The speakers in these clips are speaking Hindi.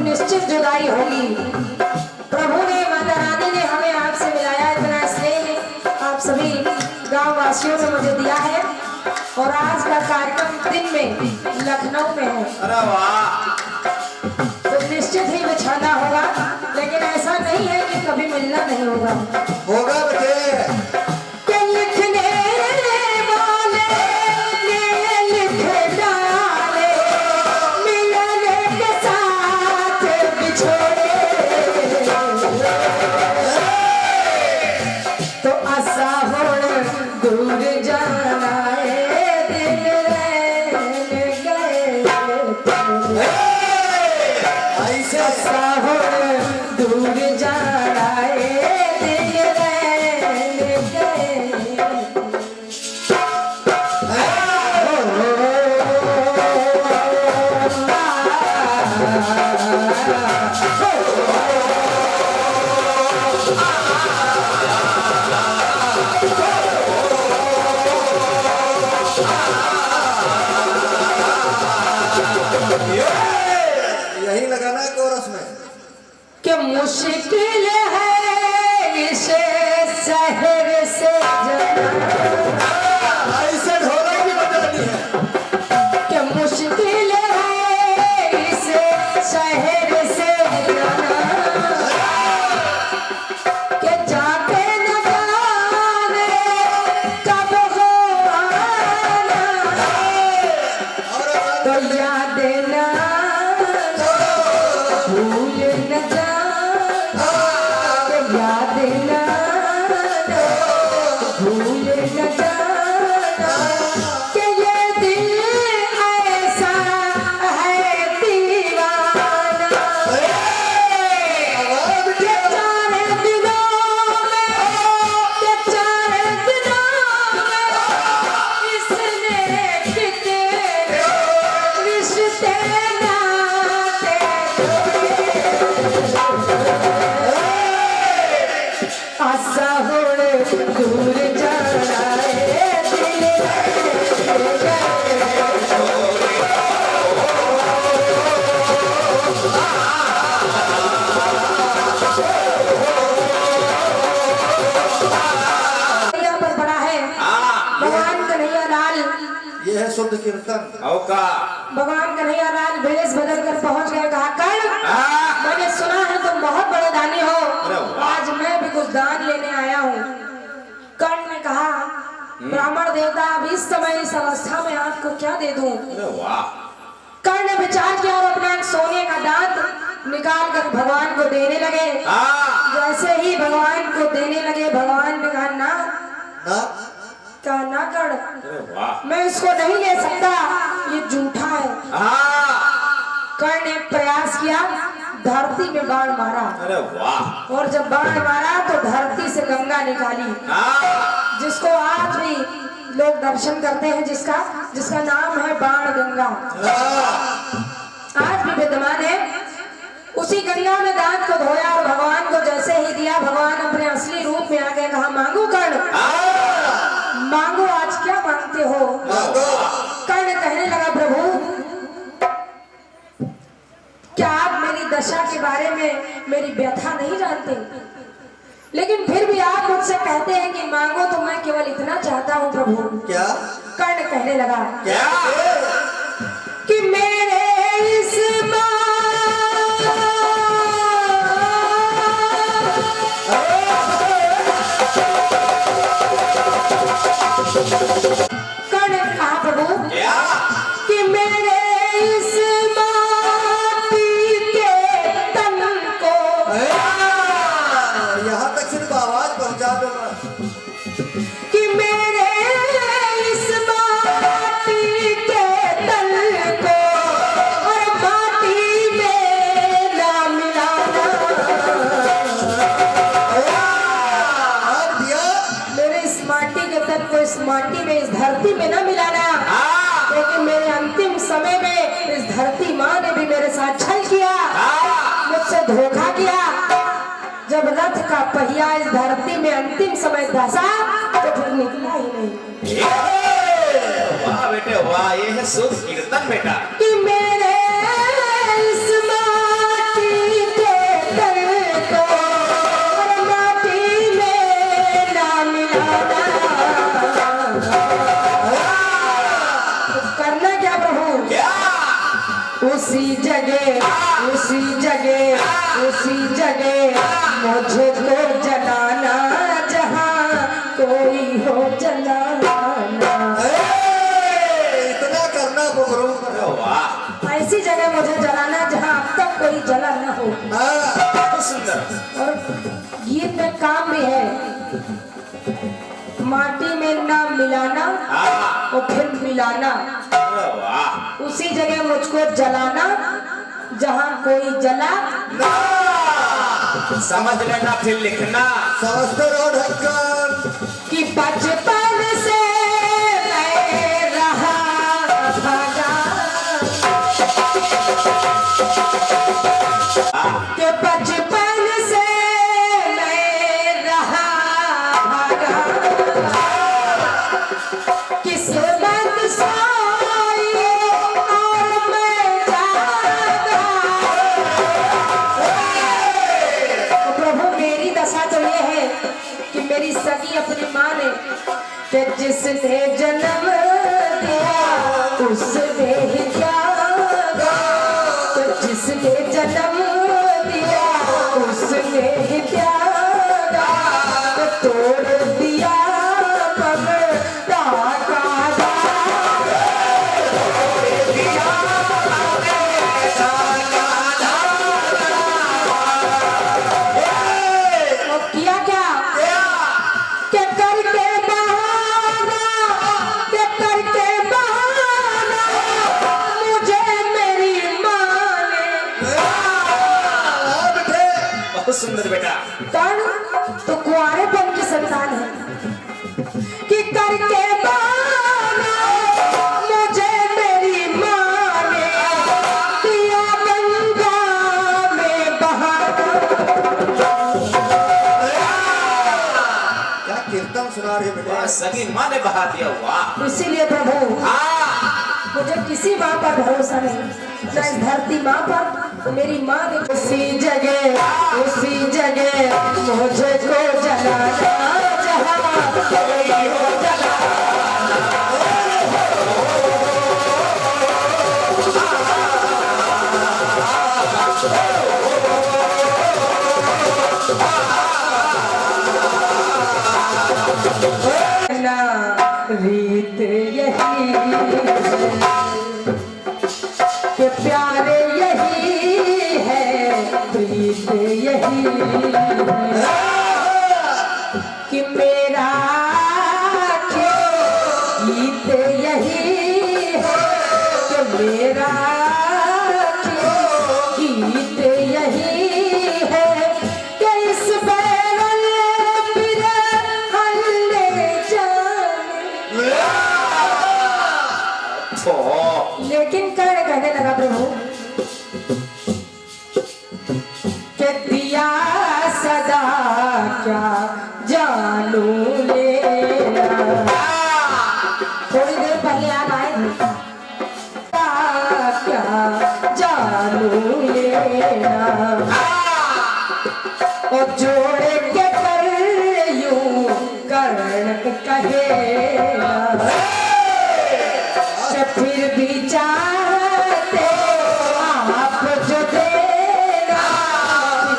निश्चित जुदाई होगी। प्रभु ने, माता रानी ने हमें आपसे मिलाया, इतना स्नेह आप सभी गांव वासियों ने मुझे दिया है। और आज का कार्यक्रम दिन में लखनऊ में है। अरे वाह! तो निश्चित ही बिछाना होगा, लेकिन ऐसा नहीं है कि कभी मिलना नहीं होगा। होगा बेटे। यही लगाना है कोरस में। क्या मुश्किल है इसे शहर से जाना, ऐसे ढोलक भी बजानी है। क्या मुश्किल है इसे शहर से जाना, कि जाके न जाने कब हो आना, तो याद ना भूल न जाना, याद ना भूल न जाना, कि ये दिल ऐसा है दीवाना, कि चार दिनों में, कि चार दिनों में इसने कितने रिश्ते नाते आशा होड़ दूर जाना है दिल पर बड़ा है भगवान कन्हैया लाल। ये है शुद्ध कीर्तन। औका भगवान कन्हैया लाल भेष बदल कर पहुंच गए। कहा कर्ण, मैंने सुना है तुम बहुत बड़े दानी हो, आज मैं भी कुछ दान लेने आया हूँ। कर्ण ने कहा ब्राह्मण देवता, अब इस समय इस अवस्था में आपको क्या दे दूं? अरे वाह! कर्ण ने विचार किया और अपना एक सोने का दांत निकाल कर भगवान को देने लगे। जैसे ही भगवान को देने लगे, भगवान ने कहा ना ना कर्ण, अरे वाह! मैं इसको नहीं ले सकता, ये झूठा है। कर्ण ने प्रयास किया, धरती में बाण मारा। अरे वाह! और जब बाण मारा तो धरती से गंगा निकाली, जिसको आज भी लोग दर्शन करते हैं, जिसका नाम है बाण गंगा, आज भी विद्यमान है। उसी गंगा में दांत को धोया और भगवान को जैसे ही दिया, भगवान अपने असली रूप में आ गए। कहा मांगो कर्ण, मांगो, आज क्या मांगते हो? कर्ण कहने लगा प्रभु, क्या आप मेरी दशा के बारे में मेरी व्यथा नहीं जानते? लेकिन फिर भी आप मुझसे कहते हैं कि मांगो, तो मैं केवल इतना चाहता हूँ प्रभु। क्या? कर्ण कहने लगा क्या? कि मेरे इस कर्ण कहा प्रभु कि मेरे इस माटी के तन को, यहाँ तक सिर्फ आवाज पहुंचा दो कि मेरे इस माटी के तन को माटी में, इस धरती में न मिलाना, लेकिन मेरे अंतिम समय में इस धरती माँ ने भी मेरे साथ छल किया, मुझसे धोखा किया। जब रथ का पहिया इस धरती में अंतिम समय धसा तो फिर निकला ही नहीं। वाह बेटे वाह, ये है शुद्ध कीर्तन बेटा। कि मेरे इस माटी के तन को और माटी में ना मिलाना। तो करना क्या प्रभु? क्या? उसी जगह मुझे को जलाना, जहाँ कोई हो जलाना। इतना करना प्रभु। अरे वाह, ऐसी जगह मुझे जलाना जहाँ अब तक कोई जला न हो। बहुत सुंदर। और गीत में काम भी है, माटी में ना मिलाना और फिर मिलाना। अरे वाह, उसी जगह मुझको जलाना जहाँ कोई जला। समझ लेना फिर लिखना। समझते रहो ढक्कन। कि बचपन से मैं रहा भागा, कि बचपन से मैं रहा भागा, किस्मत सोई और मैं जागा। तो प्रभु मेरी दशा तो ये है कि मेरी सगी अपनी माँ ने, कि जिसने जन्म दिया उसने ही त्यागा, तो जिसने जन्म दिया उसने ही त्यागा, तो तोड़ दिया ममता का धागा। और किया क्या? के करके बहाना मुझे मेरी माँ ने। बहुत सुंदर बेटा। कौन? तो कुंवारेपन की संतान है। कि करके बहाना मुझे मेरी माँ ने दिया गंगा में बहाना। क्या कीर्तन सुना रहे बेटे। वाह, सगी माँ ने बहा दिया। वाह, इसीलिए प्रभु मुझे किसी माँ पर भरोसा नहीं, न इस धरती माँ पर। तो मेरी माँ ने उसी जगह मुझे को जलाना, जहाँ कोई हो जलाना। ना रीत यही कि प्यारे यही है, प्रीत यही कि मेरा गीत यही है, कि मेरा गीत यही है, कि इस बैरल हल्ले जाने। लेकिन कहने लगा प्रभु के दिया सदा क्या जानू लेना। थोड़ी देर पहले आप आए थे, क्या जानू लेना और जोड़ के कर यूं कर्ण कहेगा, फिर भी चाहते आप जो देना,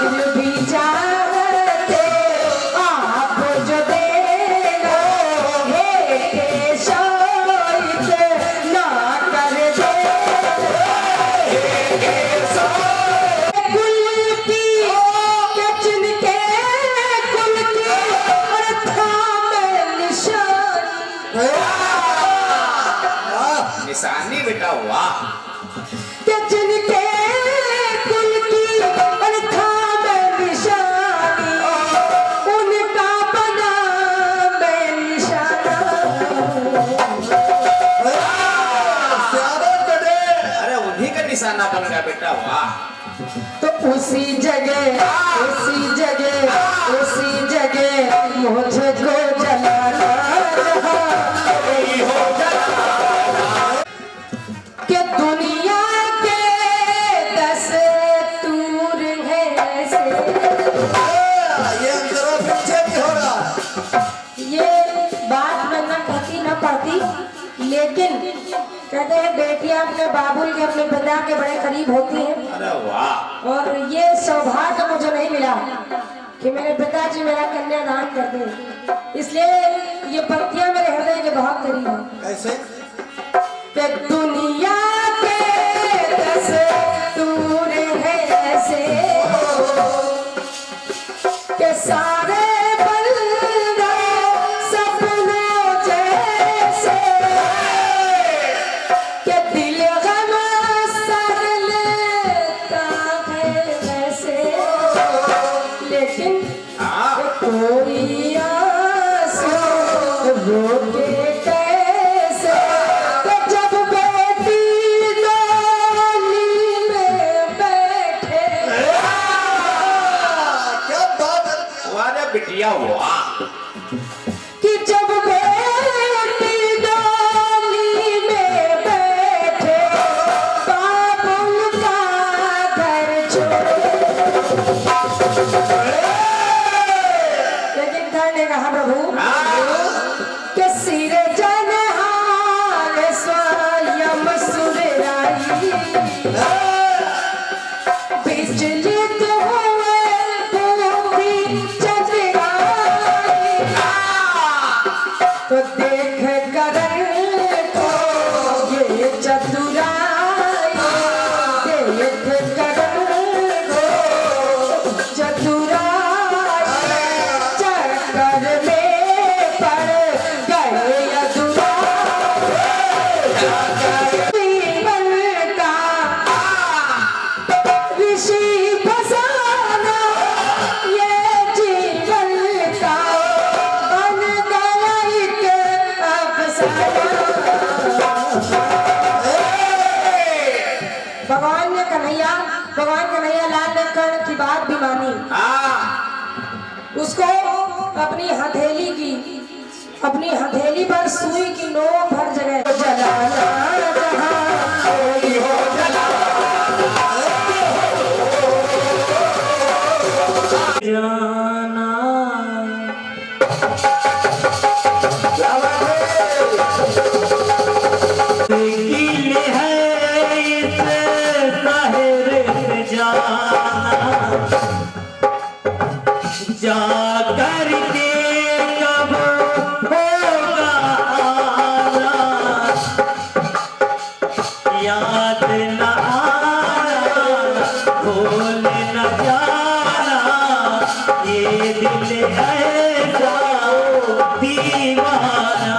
फिर भी चाहते आप जो देना, हे केशव इतना कर दे। कुल की के जिनके कुल की और थामे निशानी। निशानी बेटा। वाह, कि जिनके कुल की और थामे निशानी, उनका बना मैं निशाना। बन गया बेटा वाह। तो उसी जगह मुझको जलाना कोई हो कि दुनिया के दस्तूर है ऐसे। ये अंदर पीछे भी हो रहा है। ये बात मैं न कहती न पाती, लेकिन कहते हैं बेटियां अपने बाबुल के अपने पिता के बड़े करीब होती हैं। अरे वाह। और ये सौभाग्य मुझे नहीं मिला कि मेरे पिताजी मेरा कन्यादान कर दें, इसलिए ये पंक्तियां मेरे हृदय के बहुत करीब हैं। कैसे? कि दुनिया के दस्तूर है ऐसे कि सारे बंदे सपनों जैसे कि दिल गम सह लेता है वैसे, लेकिन कोई आंसू रोके कैसे कि जब बेटी डोली में बैठे। क्या बात है? वाह रे बिटिया वाह। कि जब बेटी डोली में बैठे बाबुल का घर छोड़े। लेकिन धन ने कहा प्रभु कि सिर जनहार स्वयं सुराई विचलित हुए बुद्धि चतुराई। तो देख कर को ये चतुराई, देख कर को चतुराई, चक्कर में पड़ गए अधूराई। जीवन का ऋषि फसाना, ये जीवन का बन गया एक अफसाना। भगवान कन्हैया लाल ने कर्ण की बात भी मानी, उसको अपनी हथेली पर सुई की नोक हर जगह जलाना जहाँ कोई हो जाना। दिल है इस शहर से जाना, जाकर के कब होगा आना, याद न आना भूल न जाना, ये दिल है दीवाना।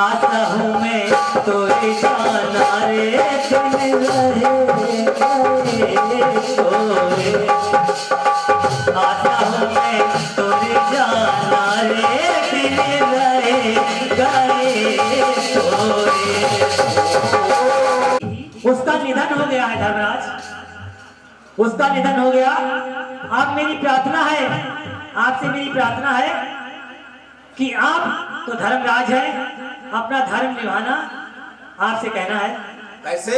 आता हूँ मैं तोरे जाना रे दिन रहे तोरे, आता हूँ मैं तोरे जाना रे दिन रहे गए तोरे। उसका निधन हो गया है धर्मराज, उसका निधन हो गया। आप मेरी प्रार्थना है, आपसे मेरी प्रार्थना है कि आप तो धर्मराज है, अपना धर्म निभाना आपसे कहना है। कैसे?